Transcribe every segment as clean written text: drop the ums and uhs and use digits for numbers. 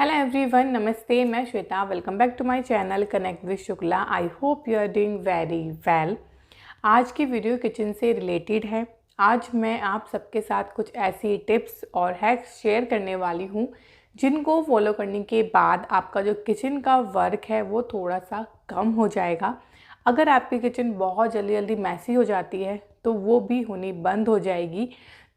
Hello everyone, नमस्ते। मैं Shweta. Welcome back to my channel connect with Shukla. I hope you are doing very well. आज की video kitchen से related है। आज मैं आप सबके साथ कुछ ऐसी टिप्स और हैक्स शेयर करने वाली हूँ जिनको फॉलो करने के बाद आपका जो किचन का वर्क है वो थोड़ा सा कम हो जाएगा। अगर आपकी किचन बहुत जल्दी जल्दी मैसी हो जाती है तो वो भी होनी बंद हो जाएगी।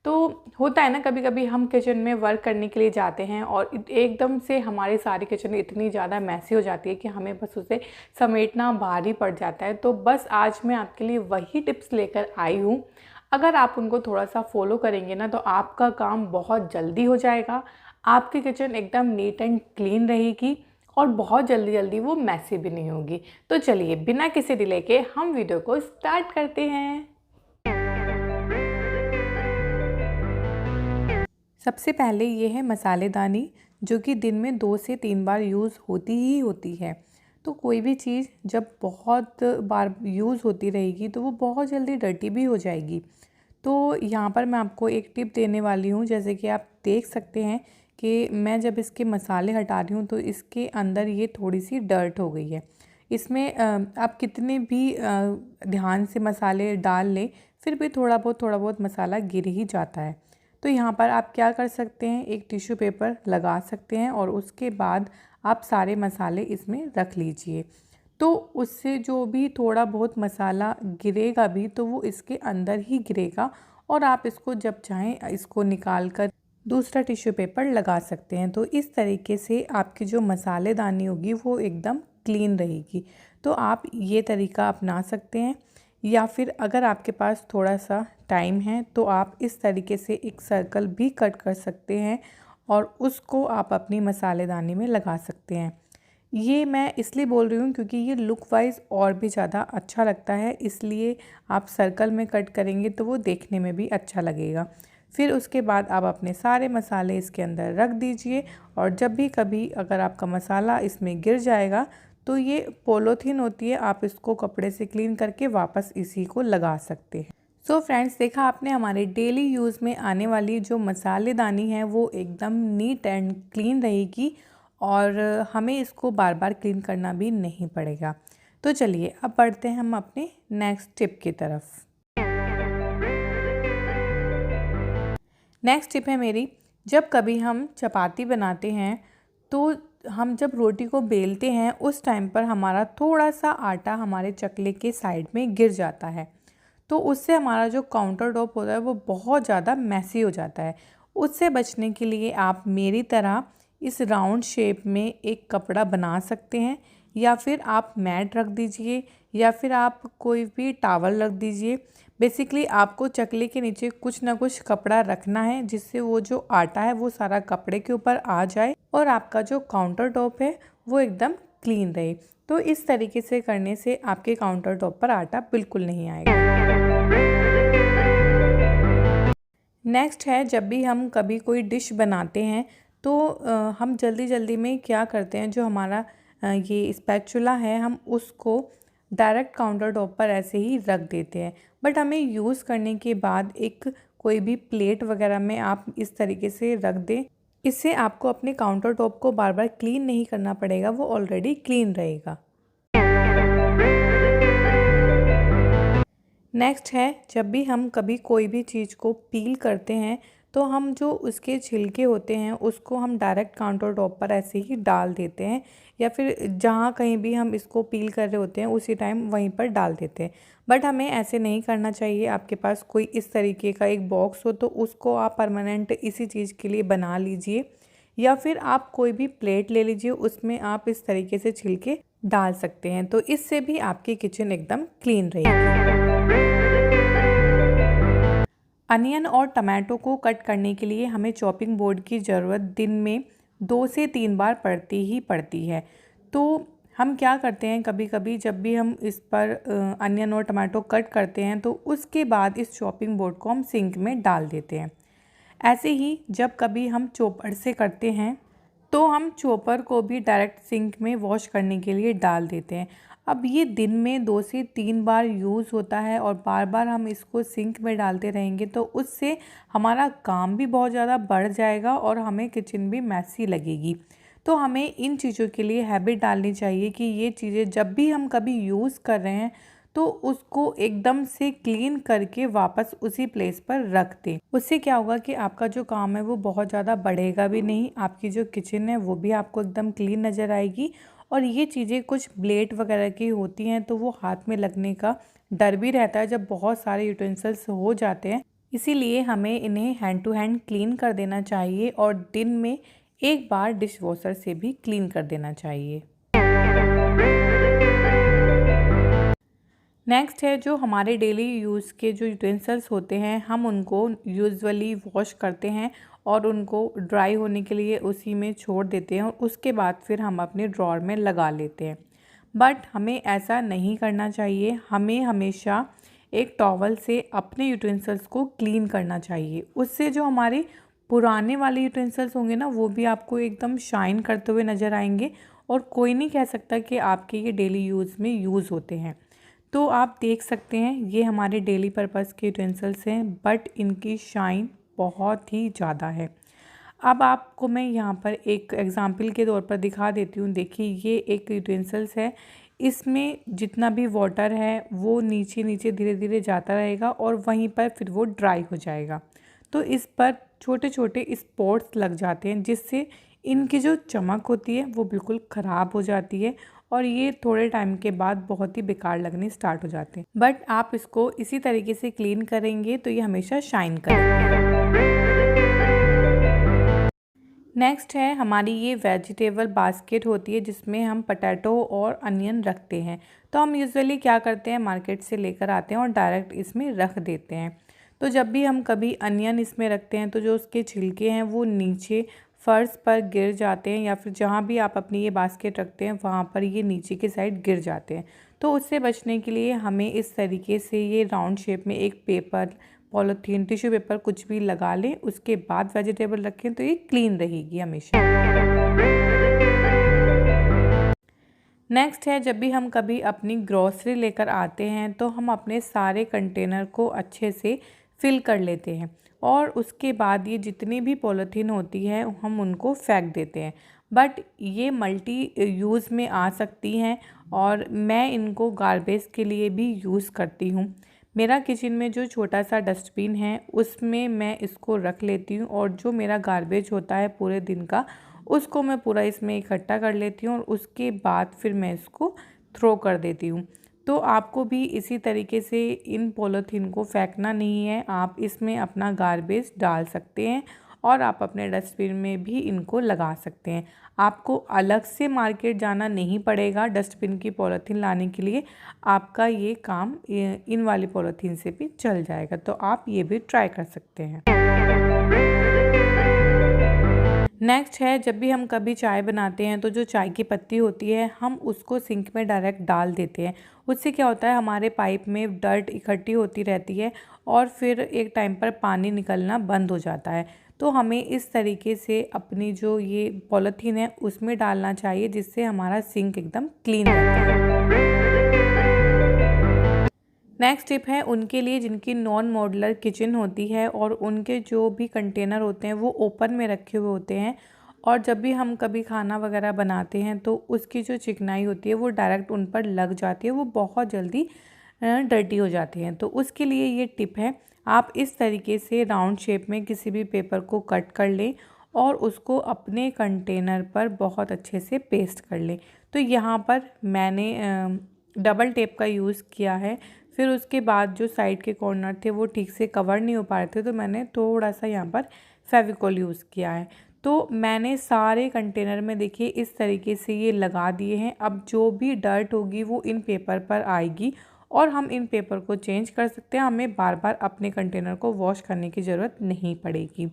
तो होता है ना, कभी कभी हम किचन में वर्क करने के लिए जाते हैं और एकदम से हमारी सारी किचन इतनी ज़्यादा मैसी हो जाती है कि हमें बस उसे समेटना भारी पड़ जाता है। तो बस आज मैं आपके लिए वही टिप्स लेकर आई हूँ। अगर आप उनको थोड़ा सा फॉलो करेंगे ना तो आपका काम बहुत जल्दी हो जाएगा। आपकी किचन एकदम नीट एंड क्लीन रहेगी और बहुत जल्दी जल्दी वो मैसी भी नहीं होगी। तो चलिए बिना किसी डिले के हम वीडियो को स्टार्ट करते हैं। सबसे पहले ये है मसालेदानी, जो कि दिन में 2 से 3 बार यूज़ होती ही होती है। तो कोई भी चीज़ जब बहुत बार यूज़ होती रहेगी तो वो बहुत जल्दी डर्टी भी हो जाएगी। तो यहाँ पर मैं आपको एक टिप देने वाली हूँ। जैसे कि आप देख सकते हैं कि मैं जब इसके मसाले हटा रही हूँ तो इसके अंदर ये थोड़ी सी डर्ट हो गई है। इसमें आप कितने भी ध्यान से मसाले डाल लें फिर भी थोड़ा बहुत मसाला गिर ही जाता है। तो यहाँ पर आप क्या कर सकते हैं, एक टिश्यू पेपर लगा सकते हैं और उसके बाद आप सारे मसाले इसमें रख लीजिए। तो उससे जो भी थोड़ा बहुत मसाला गिरेगा भी तो वो इसके अंदर ही गिरेगा और आप इसको जब चाहें इसको निकाल कर दूसरा टिश्यू पेपर लगा सकते हैं। तो इस तरीके से आपकी जो मसालेदानी होगी वो एकदम क्लीन रहेगी। तो आप ये तरीका अपना सकते हैं, या फिर अगर आपके पास थोड़ा सा टाइम है तो आप इस तरीके से एक सर्कल भी कट कर सकते हैं और उसको आप अपनी मसालेदानी में लगा सकते हैं। ये मैं इसलिए बोल रही हूँ क्योंकि ये लुक वाइज और भी ज़्यादा अच्छा लगता है, इसलिए आप सर्कल में कट करेंगे तो वो देखने में भी अच्छा लगेगा। फिर उसके बाद आप अपने सारे मसाले इसके अंदर रख दीजिए और जब भी कभी अगर आपका मसाला इसमें गिर जाएगा तो ये पॉलीथीन होती है, आप इसको कपड़े से क्लीन करके वापस इसी को लगा सकते हैं। सो फ्रेंड्स, देखा आपने, हमारे डेली यूज़ में आने वाली जो मसालेदानी है वो एकदम नीट एंड क्लीन रहेगी और हमें इसको बार बार क्लीन करना भी नहीं पड़ेगा। तो चलिए अब बढ़ते हैं हम अपने नेक्स्ट टिप की तरफ। नेक्स्ट टिप है मेरी, जब कभी हम चपाती बनाते हैं तो हम जब रोटी को बेलते हैं उस टाइम पर हमारा थोड़ा सा आटा हमारे चकले के साइड में गिर जाता है। तो उससे हमारा जो काउंटर टॉप होता है वो बहुत ज़्यादा मैसी हो जाता है। उससे बचने के लिए आप मेरी तरह इस राउंड शेप में एक कपड़ा बना सकते हैं, या फिर आप मैट रख दीजिए, या फिर आप कोई भी टावल रख दीजिए। बेसिकली आपको चकले के नीचे कुछ ना कुछ कपड़ा रखना है जिससे वो जो आटा है वो सारा कपड़े के ऊपर आ जाए और आपका जो काउंटर टॉप है वो एकदम क्लीन रहे। तो इस तरीके से करने से आपके काउंटर टॉप पर आटा बिल्कुल नहीं आएगा। नेक्स्ट है, जब भी हम कभी कोई डिश बनाते हैं तो हम जल्दी जल्दी में क्या करते हैं, जो हमारा ये स्पैचुला है हम उसको डायरेक्ट काउंटर टॉप पर ऐसे ही रख देते हैं। बट हमें यूज़ करने के बाद एक कोई भी प्लेट वगैरह में आप इस तरीके से रख दें। इससे आपको अपने काउंटर टॉप को बार बार क्लीन नहीं करना पड़ेगा, वो ऑलरेडी क्लीन रहेगा। नेक्स्ट है, जब भी हम कभी कोई भी चीज़ को पील करते हैं तो हम जो उसके छिलके होते हैं उसको हम डायरेक्ट काउंटर टॉप पर ऐसे ही डाल देते हैं, या फिर जहाँ कहीं भी हम इसको पील कर रहे होते हैं उसी टाइम वहीं पर डाल देते हैं। बट हमें ऐसे नहीं करना चाहिए। आपके पास कोई इस तरीके का एक बॉक्स हो तो उसको आप परमानेंट इसी चीज़ के लिए बना लीजिए, या फिर आप कोई भी प्लेट ले लीजिए, उसमें आप इस तरीके से छिलके डाल सकते हैं। तो इससे भी आपकी किचन एकदम क्लीन रहेगी। अनियन और टमाटो को कट करने के लिए हमें चॉपिंग बोर्ड की ज़रूरत दिन में 2 से 3 बार पड़ती ही पड़ती है। तो हम क्या करते हैं, कभी कभी जब भी हम इस पर अनियन और टमाटो कट करते हैं तो उसके बाद इस चॉपिंग बोर्ड को हम सिंक में डाल देते हैं। ऐसे ही जब कभी हम चॉपर से करते हैं तो हम चॉपर को भी डायरेक्ट सिंक में वॉश करने के लिए डाल देते हैं। अब ये दिन में 2 से 3 बार यूज़ होता है और बार बार हम इसको सिंक में डालते रहेंगे तो उससे हमारा काम भी बहुत ज़्यादा बढ़ जाएगा और हमें किचन भी मैसी लगेगी। तो हमें इन चीज़ों के लिए हैबिट डालनी चाहिए कि ये चीज़ें जब भी हम कभी यूज़ कर रहे हैं तो उसको एकदम से क्लीन करके वापस उसी प्लेस पर रख दें। उससे क्या होगा कि आपका जो काम है वो बहुत ज़्यादा बढ़ेगा भी नहीं, आपकी जो किचन है वो भी आपको एकदम क्लीन नज़र आएगी। और ये चीज़ें कुछ ब्लेड वगैरह की होती हैं तो वो हाथ में लगने का डर भी रहता है जब बहुत सारे यूटेंसिल्स हो जाते हैं। इसीलिए हमें इन्हें हैंड टू हैंड क्लीन कर देना चाहिए और दिन में एक बार डिश वॉशर से भी क्लीन कर देना चाहिए। नेक्स्ट है जो हमारे डेली यूज़ के जो यूटेंसिल्स होते हैं, हम उनको यूजुअली वॉश करते हैं और उनको ड्राई होने के लिए उसी में छोड़ देते हैं और उसके बाद फिर हम अपने ड्रॉर में लगा लेते हैं। बट हमें ऐसा नहीं करना चाहिए, हमें हमेशा एक टॉवल से अपने यूटेंसिल्स को क्लीन करना चाहिए। उससे जो हमारे पुराने वाले यूटेंसिल्स होंगे ना वो भी आपको एकदम शाइन करते हुए नज़र आएंगे और कोई नहीं कह सकता कि आपके ये डेली यूज़ में यूज़ होते हैं। तो आप देख सकते हैं ये हमारे डेली पर्पस के यूटेंसिल्स हैं बट इनकी शाइन बहुत ही ज़्यादा है। अब आपको मैं यहाँ पर एक एग्ज़ाम्पल के तौर पर दिखा देती हूँ। देखिए ये एक यूटेंसिल्स है, इसमें जितना भी वाटर है वो नीचे नीचे धीरे धीरे जाता रहेगा और वहीं पर फिर वो ड्राई हो जाएगा। तो इस पर छोटे छोटे स्पॉट्स लग जाते हैं जिससे इनकी जो चमक होती है वो बिल्कुल ख़राब हो जाती है और ये थोड़े टाइम के बाद बहुत ही बेकार लगने स्टार्ट हो जाते हैं। बट आप इसको इसी तरीके से क्लीन करेंगे तो ये हमेशा शाइन करेंगे। नेक्स्ट है हमारी ये वेजिटेबल बास्केट होती है जिसमें हम पोटैटो और अनियन रखते हैं। तो हम यूजुअली क्या करते हैं, मार्केट से लेकर आते हैं और डायरेक्ट इसमें रख देते हैं। तो जब भी हम कभी अनियन इसमें रखते हैं तो जो उसके छिलके हैं वो नीचे फर्श पर गिर जाते हैं या फिर जहाँ भी आप अपनी ये बास्केट रखते हैं वहाँ पर ये नीचे की साइड गिर जाते हैं। तो उससे बचने के लिए हमें इस तरीके से ये राउंड शेप में एक पेपर, पॉलीथीन, टिश्यू पेपर कुछ भी लगा लें, उसके बाद वेजिटेबल रखें तो ये क्लीन रहेगी हमेशा। नेक्स्ट है जब भी हम कभी अपनी ग्रॉसरी लेकर आते हैं तो हम अपने सारे कंटेनर को अच्छे से फिल कर लेते हैं और उसके बाद ये जितनी भी पॉलीथीन होती है हम उनको फेंक देते हैं। बट ये मल्टी यूज़ में आ सकती हैं और मैं इनको गार्बेज के लिए भी यूज़ करती हूँ। मेरा किचन में जो छोटा सा डस्टबिन है उसमें मैं इसको रख लेती हूँ और जो मेरा गार्बेज होता है पूरे दिन का उसको मैं पूरा इसमें इकट्ठा कर लेती हूँ और उसके बाद फिर मैं इसको थ्रो कर देती हूँ। तो आपको भी इसी तरीके से इन पॉलीथीन को फेंकना नहीं है, आप इसमें अपना गार्बेज डाल सकते हैं और आप अपने डस्टबिन में भी इनको लगा सकते हैं। आपको अलग से मार्केट जाना नहीं पड़ेगा डस्टबिन की पॉलीथीन लाने के लिए, आपका ये काम इन वाली पॉलीथीन से भी चल जाएगा। तो आप ये भी ट्राई कर सकते हैं। नेक्स्ट है जब भी हम कभी चाय बनाते हैं तो जो चाय की पत्ती होती है हम उसको सिंक में डायरेक्ट डाल देते हैं। उससे क्या होता है हमारे पाइप में डर्ट इकट्ठी होती रहती है और फिर एक टाइम पर पानी निकलना बंद हो जाता है। तो हमें इस तरीके से अपनी जो ये पॉलीथीन है उसमें डालना चाहिए जिससे हमारा सिंक एकदम क्लीन रहता है। नेक्स्ट टिप है उनके लिए जिनकी नॉन मॉड्यूलर किचन होती है और उनके जो भी कंटेनर होते हैं वो ओपन में रखे हुए होते हैं और जब भी हम कभी खाना वगैरह बनाते हैं तो उसकी जो चिकनाई होती है वो डायरेक्ट उन पर लग जाती है, वो बहुत जल्दी डर्टी हो जाते हैं। तो उसके लिए ये टिप है, आप इस तरीके से राउंड शेप में किसी भी पेपर को कट कर लें और उसको अपने कंटेनर पर बहुत अच्छे से पेस्ट कर लें। तो यहाँ पर मैंने डबल टेप का यूज़ किया है। फिर उसके बाद जो साइड के कॉर्नर थे वो ठीक से कवर नहीं हो पा रहे थे तो मैंने थोड़ा सा यहाँ पर फेविकॉल यूज़ किया है। तो मैंने सारे कंटेनर में देखिए इस तरीके से ये लगा दिए हैं। अब जो भी डर्ट होगी वो इन पेपर पर आएगी और हम इन पेपर को चेंज कर सकते हैं, हमें बार बार अपने कंटेनर को वॉश करने की ज़रूरत नहीं पड़ेगी।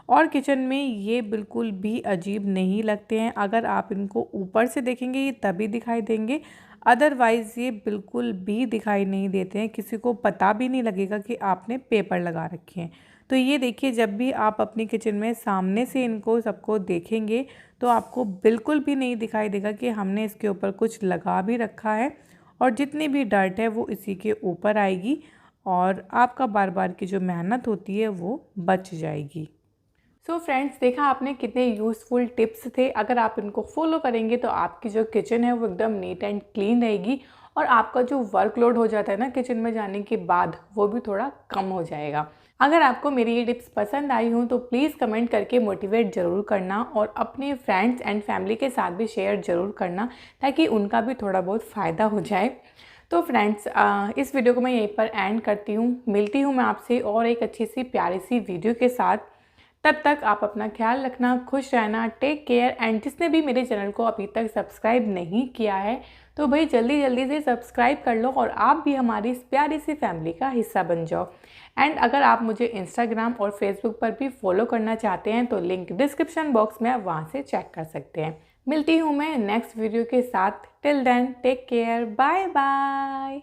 और किचन में ये बिल्कुल भी अजीब नहीं लगते हैं, अगर आप इनको ऊपर से देखेंगे ये तभी दिखाई देंगे, अदरवाइज़ ये बिल्कुल भी दिखाई नहीं देते हैं, किसी को पता भी नहीं लगेगा कि आपने पेपर लगा रखे हैं। तो ये देखिए जब भी आप अपनी किचन में सामने से इनको सबको देखेंगे तो आपको बिल्कुल भी नहीं दिखाई देगा कि हमने इसके ऊपर कुछ लगा भी रखा है और जितनी भी डर्ट है वो इसी के ऊपर आएगी और आपका बार बार की जो मेहनत होती है वो बच जाएगी। सो फ्रेंड्स, देखा आपने कितने यूज़फुल टिप्स थे। अगर आप इनको फॉलो करेंगे तो आपकी जो किचन है वो एकदम नीट एंड क्लीन रहेगी और आपका जो वर्कलोड हो जाता है ना किचन में जाने के बाद, वो भी थोड़ा कम हो जाएगा। अगर आपको मेरी ये टिप्स पसंद आई हों तो प्लीज़ कमेंट करके मोटिवेट ज़रूर करना और अपने फ्रेंड्स एंड फैमिली के साथ भी शेयर ज़रूर करना, ताकि उनका भी थोड़ा बहुत फ़ायदा हो जाए। तो फ्रेंड्स, इस वीडियो को मैं यहीं पर एंड करती हूँ। मिलती हूँ मैं आपसे और एक अच्छी सी प्यारी सी वीडियो के साथ। तब तक आप अपना ख्याल रखना, खुश रहना, टेक केयर। एंड जिसने भी मेरे चैनल को अभी तक सब्सक्राइब नहीं किया है तो भाई जल्दी जल्दी से सब्सक्राइब कर लो और आप भी हमारी इस प्यारी सी फैमिली का हिस्सा बन जाओ। एंड अगर आप मुझे इंस्टाग्राम और फेसबुक पर भी फॉलो करना चाहते हैं तो लिंक डिस्क्रिप्शन बॉक्स में आप वहाँ से चेक कर सकते हैं। मिलती हूँ मैं नेक्स्ट वीडियो के साथ। Till then take care, bye bye.